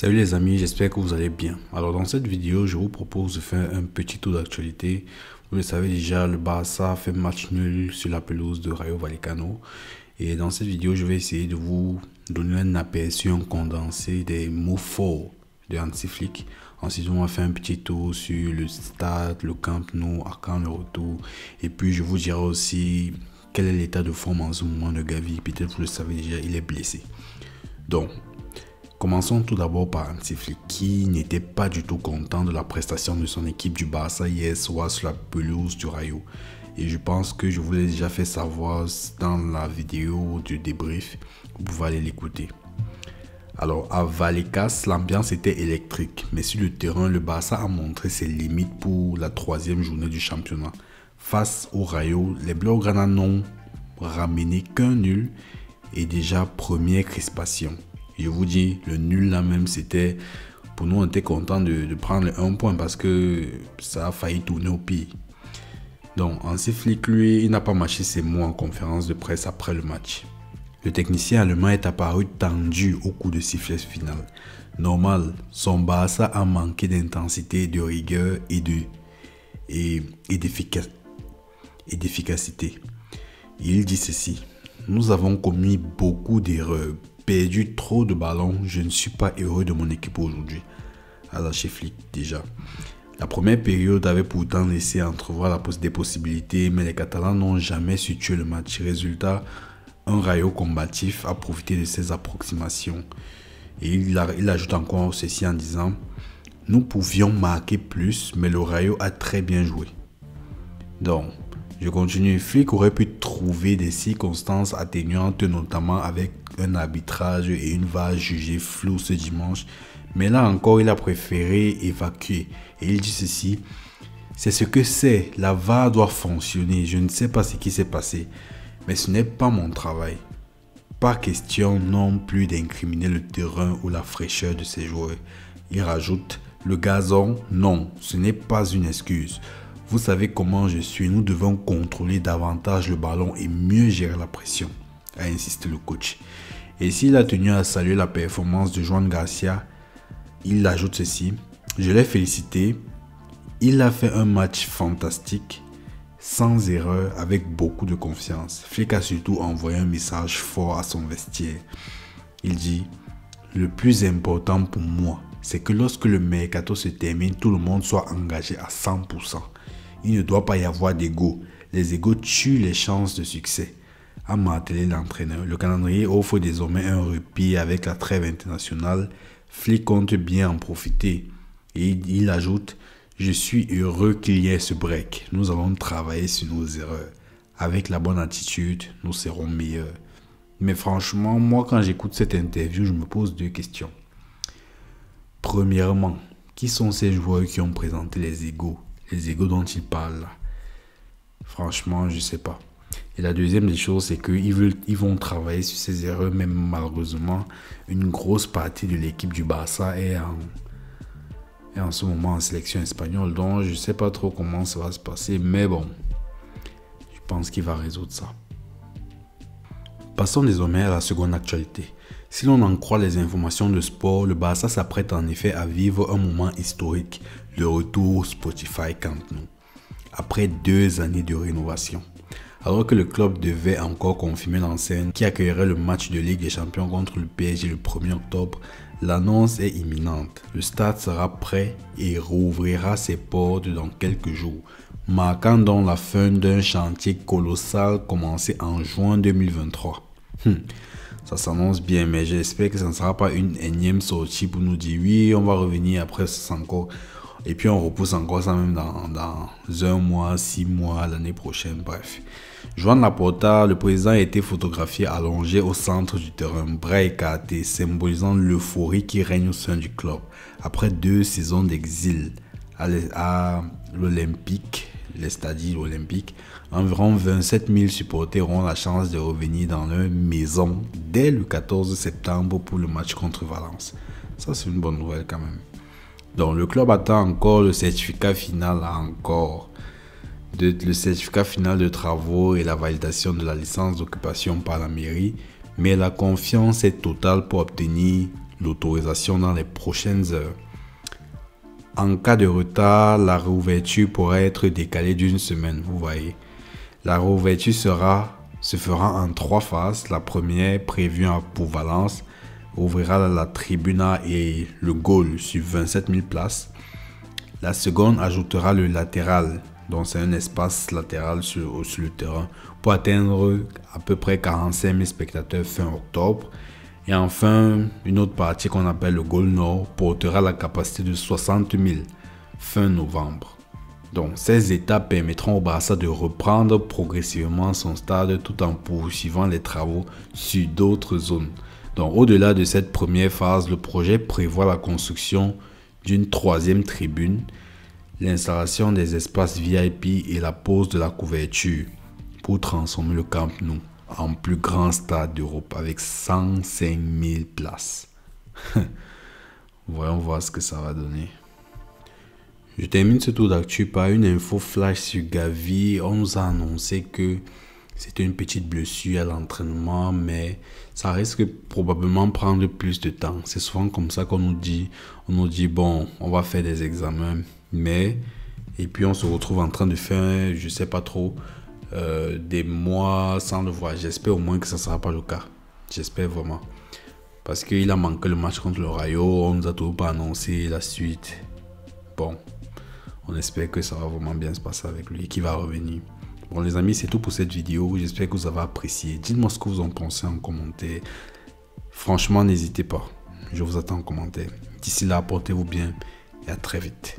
Salut les amis, j'espère que vous allez bien. Alors dans cette vidéo, je vous propose de faire un petit tour d'actualité. Vous le savez déjà, le Barça fait match nul sur la pelouse de Rayo Vallecano. Et dans cette vidéo, je vais essayer de vous donner un aperçu, un condensé des mots forts de Hansi Flick. Ensuite, on va faire un petit tour sur le stade, le Camp Nou, à quand le retour. Et puis, je vous dirai aussi quel est l'état de forme en ce moment de Gavi. Peut-être vous le savez déjà, il est blessé. Donc, commençons tout d'abord par Hansi Flick, qui n'était pas du tout content de la prestation de son équipe du Barça hier soir sur la pelouse du Rayo. Et je pense que je vous l'ai déjà fait savoir dans la vidéo du débrief. Vous pouvez aller l'écouter. Alors, à Vallecas, l'ambiance était électrique. Mais sur le terrain, le Barça a montré ses limites pour la troisième journée du championnat. Face au Rayo, les Blaugrana n'ont ramené qu'un nul et déjà première crispation. Je vous dis, le nul là même, c'était... Pour nous, on était content de prendre le 1 point parce que ça a failli tourner au pire. Donc, Hansi Flick, lui, il n'a pas mâché ses mots en conférence de presse après le match. Le technicien allemand est apparu tendu au coup de sifflet final. Normal, son Barça a manqué d'intensité, de rigueur et d'efficacité. Il dit ceci: nous avons commis beaucoup d'erreurs, perdu trop de ballons, je ne suis pas heureux de mon équipe aujourd'hui. Alors chez Flick déjà. La première période avait pourtant laissé entrevoir des possibilités, mais les Catalans n'ont jamais su tuer le match. Résultat, un Rayo combatif a profité de ces approximations. Et il ajoute encore ceci en disant: nous pouvions marquer plus, mais le Rayo a très bien joué. Donc, je continue. Flick aurait pu trouver des circonstances atténuantes, notamment avec un arbitrage et une VAR jugée floue ce dimanche. Mais là encore, il a préféré évacuer. Et il dit ceci: c'est ce que c'est, la VAR doit fonctionner. Je ne sais pas ce qui s'est passé, mais ce n'est pas mon travail. Pas question non plus d'incriminer le terrain ou la fraîcheur de ses joueurs. Il rajoute: le gazon, non, ce n'est pas une excuse. Vous savez comment je suis, nous devons contrôler davantage le ballon et mieux gérer la pression, a insisté le coach. Et s'il a tenu à saluer la performance de Joan Garcia, il ajoute ceci: je l'ai félicité, il a fait un match fantastique, sans erreur, avec beaucoup de confiance. Flick a surtout envoyé un message fort à son vestiaire. Il dit: le plus important pour moi, c'est que lorsque le mercato se termine, tout le monde soit engagé à 100%. Il ne doit pas y avoir d'ego. Les égos tuent les chances de succès, a martelé l'entraîneur. Le calendrier offre désormais un répit avec la trêve internationale. Flick compte bien en profiter. Et il ajoute: je suis heureux qu'il y ait ce break. Nous allons travailler sur nos erreurs. Avec la bonne attitude, nous serons meilleurs. Mais franchement, moi, quand j'écoute cette interview, je me pose deux questions. Premièrement, qui sont ces joueurs qui ont présenté les égos dont il parle là? Franchement, je ne sais pas. Et la deuxième des choses, c'est qu'ils vont travailler sur ces erreurs, même malheureusement, une grosse partie de l'équipe du Barça est en ce moment en sélection espagnole. Donc, je ne sais pas trop comment ça va se passer, mais bon, je pense qu'il va résoudre ça. Passons désormais à la seconde actualité. Si l'on en croit les informations de sport, le Barça s'apprête en effet à vivre un moment historique, le retour Spotify Camp Nou, après 2 années de rénovation. Alors que le club devait encore confirmer l'enseigne qui accueillerait le match de Ligue des Champions contre le PSG le 1er octobre, l'annonce est imminente. Le stade sera prêt et rouvrira ses portes dans quelques jours, marquant donc la fin d'un chantier colossal commencé en juin 2023. Ça s'annonce bien, mais j'espère que ça ne sera pas une énième sortie pour nous dire oui, on va revenir après ça encore. Et puis on repousse encore ça même dans 1 mois, 6 mois, l'année prochaine, bref. Joan Laporta, le président, a été photographié allongé au centre du terrain, bras écartés, symbolisant l'euphorie qui règne au sein du club. Après 2 saisons d'exil à l'Olympique, les stades olympiques, environ 27 000 supporters auront la chance de revenir dans leur maison dès le 14 septembre pour le match contre Valence. Ça, c'est une bonne nouvelle quand même. Donc, le club attend encore le certificat final le certificat final de travaux et la validation de la licence d'occupation par la mairie, mais la confiance est totale pour obtenir l'autorisation dans les prochaines heures. En cas de retard, la réouverture pourrait être décalée d'une semaine, vous voyez. La réouverture se fera en 3 phases. La première, prévue pour Valence, ouvrira la tribune A et le goal sur 27 000 places. La seconde ajoutera le latéral, donc c'est un espace latéral sur le terrain, pour atteindre à peu près 45 000 spectateurs fin octobre. Et enfin, une autre partie qu'on appelle le goal nord portera la capacité de 60 000 fin novembre. Donc, ces étapes permettront au Barça de reprendre progressivement son stade tout en poursuivant les travaux sur d'autres zones. Donc, au-delà de cette première phase, le projet prévoit la construction d'une 3e tribune, l'installation des espaces VIP et la pose de la couverture pour transformer le Camp Nou en plus grand stade d'Europe avec 105 000 places. Voyons voir ce que ça va donner. Je termine ce tour d'actu par une info flash sur Gavi. On nous a annoncé que c'était une petite blessure à l'entraînement, mais ça risque probablement prendre plus de temps. C'est souvent comme ça qu'on nous dit. On nous dit, bon, on va faire des examens, et puis on se retrouve en train de faire, je sais pas trop, des mois sans le voir. J'espère au moins que ça ne sera pas le cas. J'espère vraiment. Parce qu'il a manqué le match contre le Rayo. On nous a toujours pas annoncé la suite. Bon, on espère que ça va vraiment bien se passer avec lui, qu'il va revenir. Bon les amis, c'est tout pour cette vidéo. J'espère que vous avez apprécié. Dites-moi ce que vous en pensez en commentaire. Franchement, n'hésitez pas. Je vous attends en commentaire. D'ici là, portez-vous bien et à très vite.